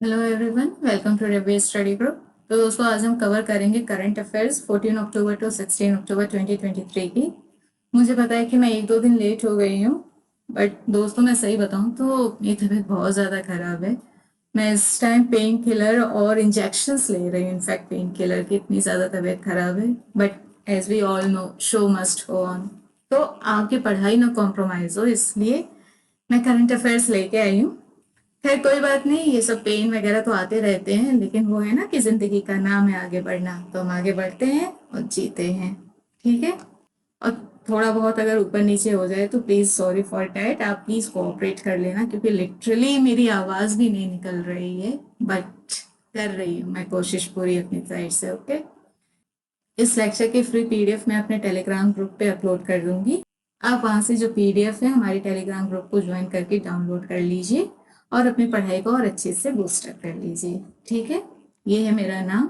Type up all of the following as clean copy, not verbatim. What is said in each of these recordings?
Hello everyone, welcome to Rebe study group. तो दोस्तों, आज हम कवर करेंगे current affairs 14 October to 16 October 2023 की। मुझे पता है कि मैं एक दो दिन लेट हो गई हूँ, बट दोस्तों मैं सही बताऊँ तो मेरी तबीयत बहुत ज़्यादा ख़राब है। मैं इस टाइम पेन किलर और इंजेक्शंस ले रही हूँ। इनफैक्ट पेन किलर की इतनी ज़्यादा तबीयत ख़राब है, but as we all know, show must go on. तो आपकी पढ़ाई ना कॉम्प्रोमाइज़ हो, इसलिए मैं करंट अफेयर्स लेके आई हूँ। खैर कोई बात नहीं, ये सब पेन वगैरह तो आते रहते हैं, लेकिन वो है ना कि जिंदगी का नाम है आगे बढ़ना, तो हम आगे बढ़ते हैं और जीते हैं। ठीक है। और थोड़ा बहुत अगर ऊपर नीचे हो जाए तो प्लीज सॉरी फॉर डैट, आप प्लीज कोऑपरेट कर लेना, क्योंकि लिटरली मेरी आवाज भी नहीं निकल रही है, बट कर रही हूँ मैं कोशिश पूरी अपनी साइड से। ओके। इस लेक्चर की फ्री पीडीएफ मैं अपने टेलीग्राम ग्रुप पे अपलोड कर दूंगी। आप वहां से जो पीडीएफ है हमारे टेलीग्राम ग्रुप को ज्वाइन करके डाउनलोड कर लीजिए और अपनी पढ़ाई को और अच्छे से बूस्टअप कर लीजिए। ठीक है। ये है मेरा नाम,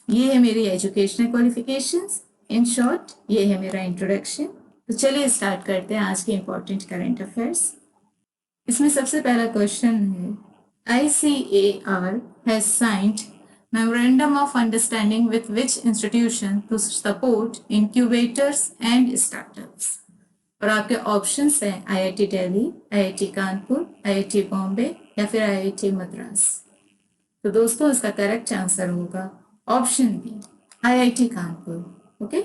ये है मेरी एजुकेशनल क्वालिफिकेशंस, इन शॉर्ट ये है मेरा इंट्रोडक्शन। तो चलिए स्टार्ट करते हैं आज के इम्पोर्टेंट करंट अफेयर्स। इसमें सबसे पहला क्वेश्चन है, ICAR has signed memorandum of understanding with which institution to support incubators and startups। और आपके ऑप्शंस हैं IIT Delhi, IIT Kanpur, IIT Bombay या फिर IIT मद्रास। तो दोस्तों इसका करेक्ट आंसर होगा option B, IIT Kanpur. Okay.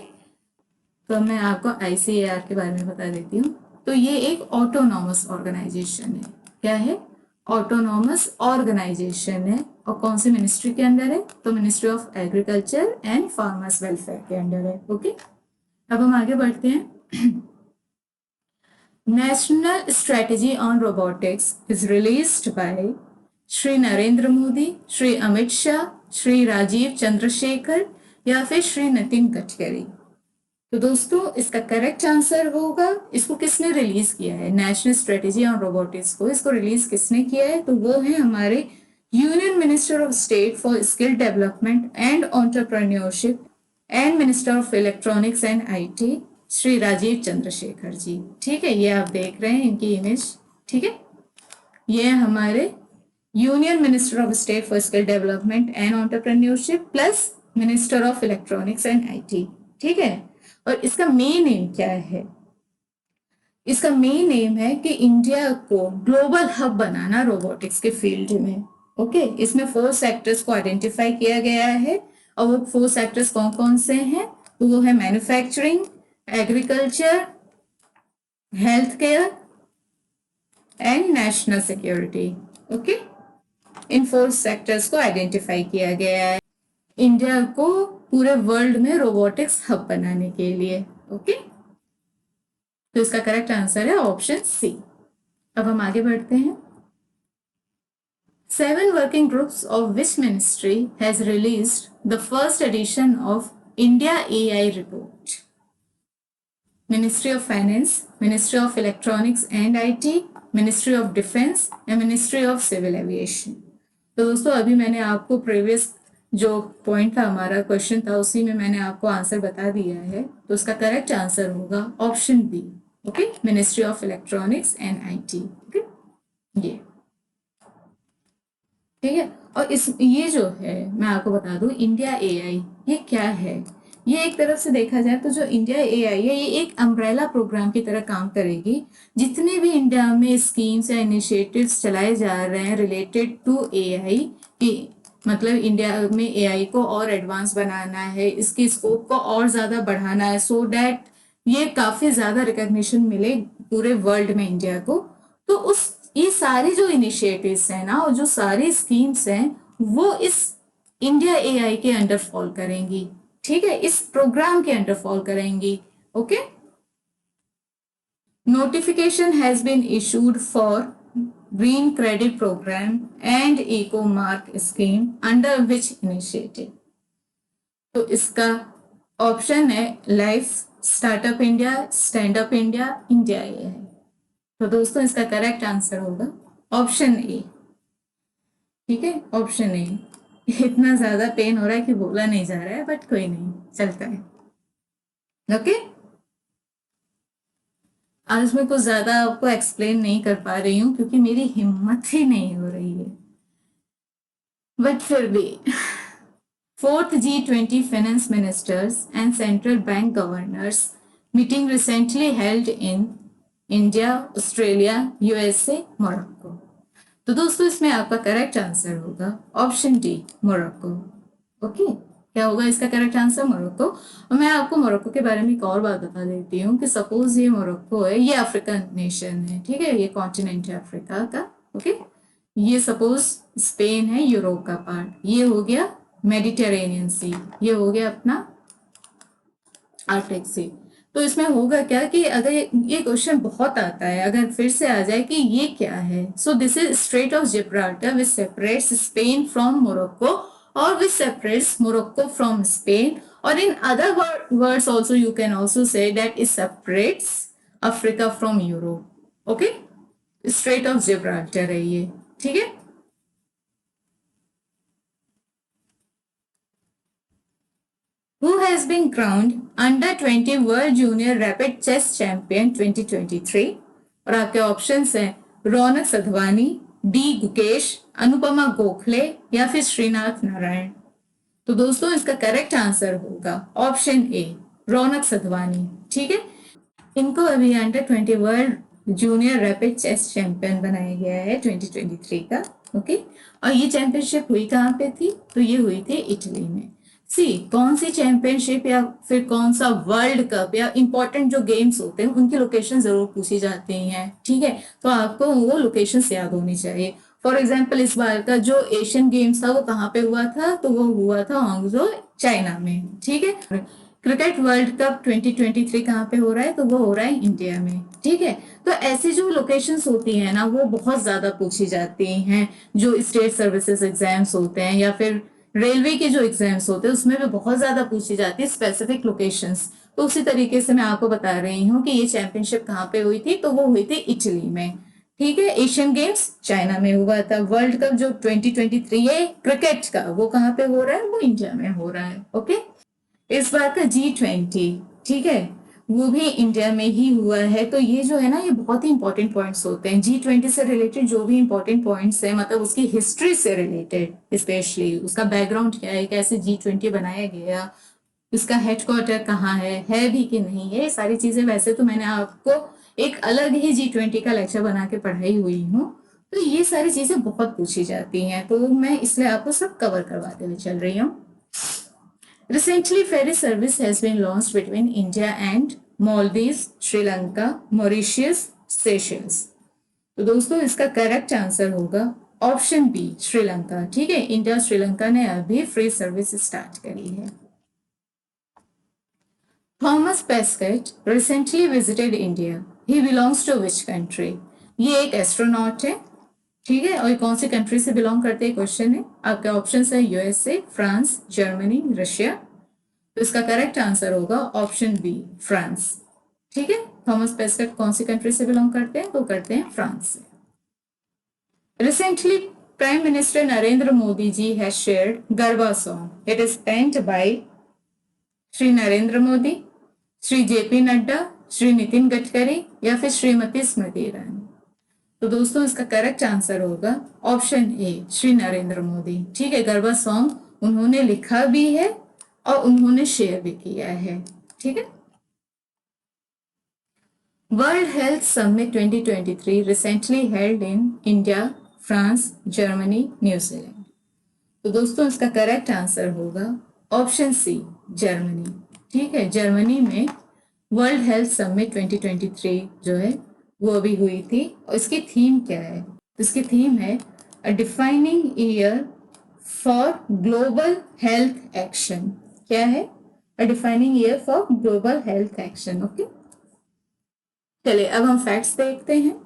तो मैं आपको ICAR के बारे में बता देती हूँ। तो ये एक ऑटोनॉमस ऑर्गेनाइजेशन है। क्या है? ऑटोनॉमस ऑर्गेनाइजेशन है। और कौन सी मिनिस्ट्री के अंदर है? तो ministry of agriculture and farmers welfare के अंडर है। ओके। अब हम आगे बढ़ते हैं। National strategy on robotics is released by Shri Narendra Modi, Shri Amit Shah, Shri Rajeev Chandrasekhar या फिर श्री नितिन गडकरी। तो दोस्तों इसका करेक्ट आंसर होगा, इसको किसने रिलीज किया है? नेशनल स्ट्रेटेजी ऑन रोबोटिक्स को इसको रिलीज किसने किया है? तो वो है हमारे union minister of state for skill development and entrepreneurship and minister of electronics and IT, Shri Rajeev Chandrasekhar ji. ठीक है, ये आप देख रहे हैं इनकी इमेज। ठीक है, ये हमारे union minister of state for skill development and entrepreneurship plus minister of electronics and IT. ठीक है। और इसका मेन एम क्या है? इसका मेन एम है कि इंडिया को ग्लोबल हब बनाना रोबोटिक्स के फील्ड में। ओके। इसमें 4 सेक्टर्स को आइडेंटिफाई किया गया है, और वो 4 सेक्टर्स कौन कौन से हैं? तो वो है manufacturing, agriculture, health care and national security. Okay. In 4 sectors को आइडेंटिफाई किया गया है इंडिया को पूरे वर्ल्ड में रोबोटिक्स हब बनाने के लिए। ओके। तो इसका करेक्ट आंसर है ऑप्शन सी। अब हम आगे बढ़ते हैं। 7 working groups of which ministry has released the first edition of India AI report? Ministry of Finance, Ministry of Electronics and IT, Ministry of Defense and Ministry of Civil Aviation। तो दोस्तों अभी मैंने आपको प्रीवियस जो point था, हमारा question था, उसी में मैंने आपको आंसर बता दिया है। तो उसका करेक्ट आंसर होगा option B. Okay, ministry of electronics and IT. Okay, ये ठीक है। और इस ये जो है मैं आपको बता दूं, इंडिया एआई ये क्या है? ये एक तरफ से देखा जाए तो जो इंडिया एआई है, ये एक अम्ब्रेला प्रोग्राम की तरह काम करेगी। जितने भी इंडिया में स्कीम्स या इनिशिएटिव्स चलाए जा रहे हैं रिलेटेड टू एआई, कि मतलब इंडिया में एआई को और एडवांस बनाना है, इसके स्कोप को और ज्यादा बढ़ाना है, सो दैट ये काफी ज्यादा रिकॉग्निशन मिले पूरे वर्ल्ड में इंडिया को। तो उस ये सारे जो इनिशिएटिव्स हैं ना, और जो सारी स्कीम्स हैं, वो इस इंडिया एआई के अंडर फॉल करेंगी। ठीक है, इस प्रोग्राम के अंडर फॉल करेंगी। Okay. Notification has been issued for green credit program and eco mark scheme under which initiative? तो इसका ऑप्शन है life, startup India, stand up India, India AI. तो दोस्तों इसका करेक्ट आंसर होगा ऑप्शन ए। ठीक है, ऑप्शन ए। इतना ज्यादा पेन हो रहा है कि बोला नहीं जा रहा है, बट कोई नहीं, चलता है। ओके। आज मैं कुछ ज्यादा आपको एक्सप्लेन नहीं कर पा रही हूँ, क्योंकि मेरी हिम्मत ही नहीं हो रही है। बट फिर भी fourth G20 finance ministers and central bank governors meeting recently held in India, Australia, USA, Morocco. तो दोस्तों इसमें आपका करेक्ट आंसर होगा ऑप्शन डी, मोरक्को। ओके, क्या होगा इसका करेक्ट आंसर? मोरक्को। और मैं आपको मोरक्को के बारे में एक और बात बता देती हूँ कि सपोज ये मोरक्को है, ये अफ्रीकन नेशन है, ठीक है, ये कॉन्टिनेंट है अफ्रीका का। ओके, ये सपोज स्पेन है, यूरोप का पार्ट, ये हो गया मेडिटेरेनियन सी, ये हो गया अपना आर्कटिक सी। तो इसमें होगा क्या कि अगर ये क्वेश्चन बहुत आता है, अगर फिर से आ जाए कि ये क्या है, so this is strait of Gibraltar which separates Spain from Morocco और which separates Morocco from Spain, और in other words also you can also say that it separates Africa from Europe. Okay, strait of Gibraltar है ये, ठीक है। Who has been crowned Under 20 World Junior Rapid Chess Champion 2023? और आपके options हैं Raunak Sadhwani, D Gukesh, Anupama Gokhale या फिर श्रीनाथ नारायण। तो दोस्तों इसका करेक्ट आंसर होगा ऑप्शन ए, रौनक सधवानी, ठीक है। इनको अभी under 20 world junior rapid chess champion बनाया गया है 2023 का। ओके, और ये चैंपियनशिप हुई कहाँ पे थी? तो ये हुई थी इटली में। सी, कौन सी चैंपियनशिप या फिर कौन सा वर्ल्ड कप या इंपॉर्टेंट जो गेम्स होते हैं उनकी लोकेशन जरूर पूछी जाती हैं, ठीक है, तो आपको वो लोकेशन याद होनी चाहिए। फॉर एग्जाम्पल इस बार का जो एशियन गेम्स था वो कहाँ पे हुआ था? तो वो हुआ था हांगझो, चाइना में, ठीक है। क्रिकेट वर्ल्ड कप 2023 कहाँ पे हो रहा है? तो वो हो रहा है इंडिया में, ठीक है। तो ऐसी जो लोकेशंस होती हैं ना वो बहुत ज्यादा पूछी जाती हैं, जो स्टेट सर्विसेज एग्जाम्स होते हैं या फिर रेलवे के जो एग्जाम्स होते हैं उसमें भी बहुत ज्यादा पूछी जाती है स्पेसिफिक लोकेशंस। तो उसी तरीके से मैं आपको बता रही हूँ कि ये चैंपियनशिप कहाँ पे हुई थी, तो वो हुई थी इटली में, ठीक है। एशियन गेम्स चाइना में हुआ था, वर्ल्ड कप जो 2023 है क्रिकेट का वो कहाँ पे हो रहा है? वो इंडिया में हो रहा है। ओके, इस बार का G20, ठीक है, वो भी इंडिया में ही हुआ है। तो ये जो है ना ये बहुत ही इंपॉर्टेंट पॉइंट्स होते हैं G20 से रिलेटेड, जो भी इंपॉर्टेंट पॉइंट्स है, मतलब उसकी हिस्ट्री से रिलेटेड, स्पेशली उसका बैकग्राउंड क्या है, कैसे G20 बनाया गया, उसका हेडक्वार्टर कहाँ है भी कि नहीं है, ये सारी चीजें वैसे तो मैंने आपको एक अलग ही G20 का लेक्चर बना के पढ़ाई हुई हूँ। तो ये सारी चीजें बहुत पूछी जाती हैं, तो मैं इसलिए आपको सब कवर करवाते हुए चल रही हूँ। Recently, ferry service has been launched between India and Maldives, Sri Lanka, Mauritius, Seychelles. तो दोस्तों इसका करेक्ट आंसर होगा ऑप्शन बी, श्रीलंका, ठीक है। इंडिया श्रीलंका ने अभी फ्री सर्विस स्टार्ट करी है। Thomas Pesquet recently visited India, he belongs to which country? ये एक एस्ट्रोनॉट है, ठीक है, और कौन सी कंट्री से बिलोंग करते हैं क्वेश्चन है। आपके ऑप्शन है यूएसए, फ्रांस, जर्मनी, रशिया। तो इसका करेक्ट आंसर होगा ऑप्शन बी, फ्रांस, ठीक है। थॉमस पेस्केट कौन सी कंट्री से बिलोंग करते हैं? तो करते हैं फ्रांस से। Recently prime minister Narendra Modi ji has shared garba song, it is penned by Shri Narendra Modi, Shri JP Nadda, Shri Nitin Gadkari या फिर श्रीमती स्मृति ईरानी। तो दोस्तों इसका करेक्ट आंसर होगा ऑप्शन ए, श्री नरेंद्र मोदी, ठीक है। गरबा सॉन्ग उन्होंने लिखा भी है और उन्होंने शेयर भी किया है, ठीक है। World health summit 2023 recently held in India, France, Germany, New Zealand. तो दोस्तों इसका करेक्ट आंसर होगा ऑप्शन सी, जर्मनी, ठीक है। जर्मनी में वर्ल्ड हेल्थ समिट 2023 जो है वो अभी हुई थी, और इसकी थीम क्या है? इसकी थीम है a defining year for global health action. क्या है? A defining year for global health action. Okay, चलिए अब हम फैक्ट्स देखते हैं।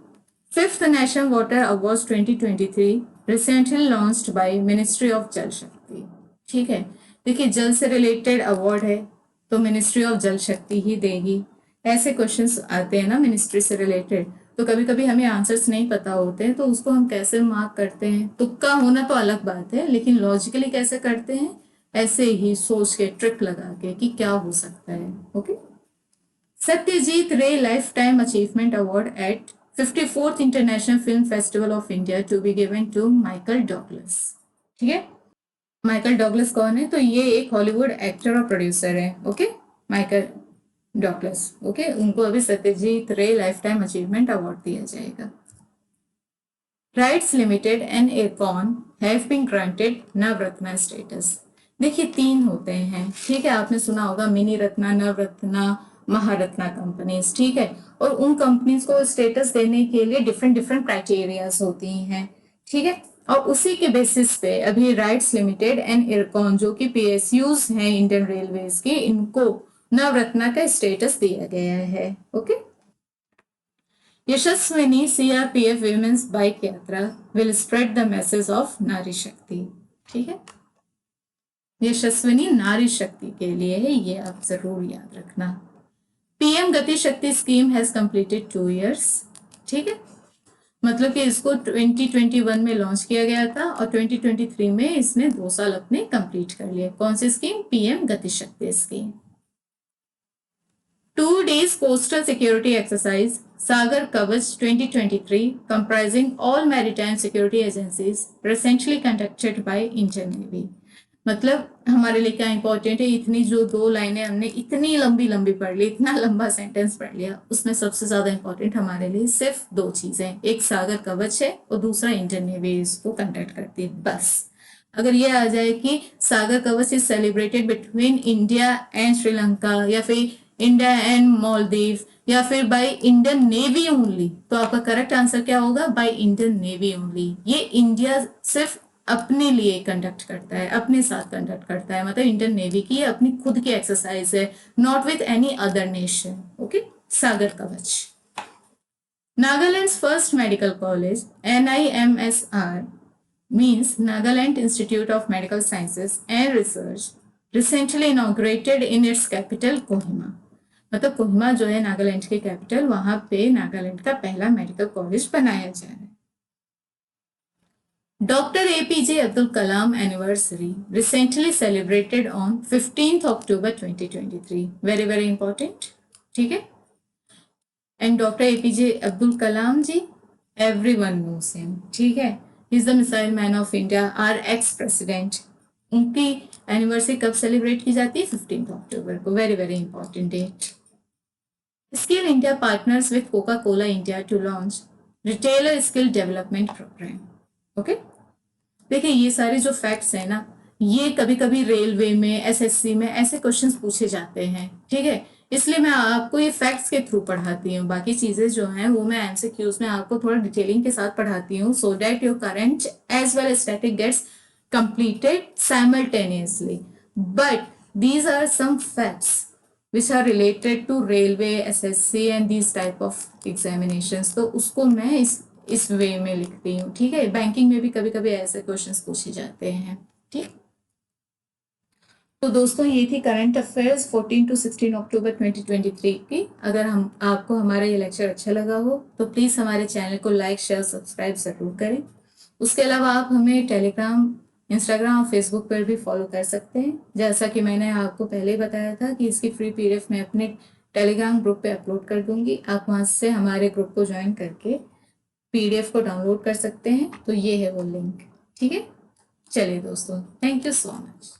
Fifth national water awards 2023 recently launched by ministry of जल शक्ति, ठीक है। देखिए जल से रिलेटेड अवार्ड है तो मिनिस्ट्री ऑफ जल शक्ति ही देगी। ऐसे क्वेश्चंस आते हैं ना मिनिस्ट्री से रिलेटेड, तो कभी कभी हमें आंसर्स नहीं पता होते हैं, तो उसको हम कैसे मार्क करते हैं? तुक्का होना तो अलग बात है, लेकिन लॉजिकली कैसे करते हैं? ऐसे ही सोच के, ट्रिक लगा के कि क्या हो सकता है। Okay, Satyajit Ray lifetime achievement award at 54th international film festival of India to be given to Michael Douglas, ठीक है। माइकल डॉगलस कौन है? तो ये एक हॉलीवुड एक्टर और प्रोड्यूसर है। Okay, Michael Douglas. ओके, उनको अभी Satyajit Ray lifetime achievement award दिया जाएगा। राइट्स लिमिटेड एंड एकॉन have been granted Navratna status. देखिए, 3 होते हैं, ठीक है, आपने सुना होगा मिनी रत्ना, नवरत्ना, महारत्ना कंपनीज, ठीक है। और उन कंपनीज को स्टेटस देने के लिए डिफरेंट डिफरेंट क्राइटेरियाज होती हैं, ठीक है। और उसी के बेसिस पे अभी राइट्स लिमिटेड एंड इरकॉन, जो कि पीएसयूज हैं इंडियन रेलवेज के, इनको नवरत्ना का स्टेटस दिया गया है। ओके। यशस्विनी सीआरपीएफ विमेन्स बाइक यात्रा will spread the message of नारी शक्ति, ठीक है। यशस्विनी नारी शक्ति के लिए है, ये आप जरूर याद रखना। पीएम गति शक्ति स्कीम हैज कंप्लीटेड 2 years, ठीक है। मतलब कि इसको 2021 में लॉन्च किया गया था और 2023 में इसने 2 साल अपने कंप्लीट कर लिए। कौन सी स्कीम? पीएम गति शक्ति scheme. 2 days coastal security exercise Sagar Kavach 2023 comprising all maritime security agencies recently conducted by Indian Navy। मतलब हमारे लिए क्या इंपॉर्टेंट है, इतनी जो 2 लाइनें हमने इतनी लंबी लंबी पढ़ ली, इतना लंबा सेंटेंस पढ़ लिया, उसमें सबसे ज्यादा इंपॉर्टेंट हमारे लिए सिर्फ 2 चीजें, एक सागर कवच है और दूसरा इंडियन नेवी इसको कंडक्ट करती है, बस। अगर ये आ जाए कि सागर कवच is celebrated between India and Sri Lanka, या फिर इंडिया एंड मालदीव, या फिर बाय इंडियन नेवी ओनली, तो आपका करेक्ट आंसर क्या होगा? By Indian navy only. ये इंडिया सिर्फ अपने लिए कंडक्ट करता है, अपने साथ कंडक्ट करता है, मतलब इंडियन नेवी की अपनी खुद की एक्सरसाइज है, not with any other nation. Okay, Sagar Kavach. Nagaland's first medical college NIMSR means Nagaland Institute of Medical Sciences and Research recently inaugurated in its capital Kohima. मतलब कोहिमा जो है नागालैंड की कैपिटल, वहां पे नागालैंड का पहला मेडिकल कॉलेज बनाया जा रहा है। Dr. APJ Abdul Kalam anniversary recently celebrated on 15th October 2023। Very very important, ठीक है। And doctor APJ Abdul Kalam ji, everyone knows him, ठीक है। He is the missile man of India, our ex president. उनकी anniversary कब सेलिब्रेट की जाती है? 15 October को। Very very important date. Skill India partners with Coca Cola India to launch retailer skill development program. Okay, देखिए ये सारे जो फैक्ट्स हैं ना, ये कभी कभी रेलवे में, SSC में ऐसे क्वेश्चंस पूछे जाते हैं, ठीक है। इसलिए मैं आपको ये फैक्ट्स के थ्रू पढ़ाती हूँ, बाकी चीजें जो हैं वो मैं MCQs में आपको थोड़ा डिटेलिंग के साथ पढ़ाती हूँ, so that your current as well static gets completed simultaneously, but these are some facts which are related to railway, SSC and these type of examinations। तो उसको मैं इस वे में लिखती हूँ, ठीक है। बैंकिंग में भी कभी कभी ऐसे क्वेश्चंस पूछे जाते हैं, ठीक। तो दोस्तों, ये थी करंट अफेयर्स 14 to 16 अक्टूबर 2023 की। अगर आपको हमारा ये लेक्चर अच्छा लगा हो तो प्लीज़ हमारे चैनल को लाइक, शेयर, सब्सक्राइब ज़रूर करें। उसके अलावा आप हमें टेलीग्राम, इंस्टाग्राम और फेसबुक पर भी फॉलो कर सकते हैं। जैसा कि मैंने आपको पहले ही बताया था कि इसकी फ्री PDF मैं अपने टेलीग्राम ग्रुप पे अपलोड कर दूंगी, आप वहाँ से हमारे ग्रुप को ज्वाइन करके PDF को डाउनलोड कर सकते हैं। तो ये है वो लिंक, ठीक है। चलिए दोस्तों, थैंक यू सो मच।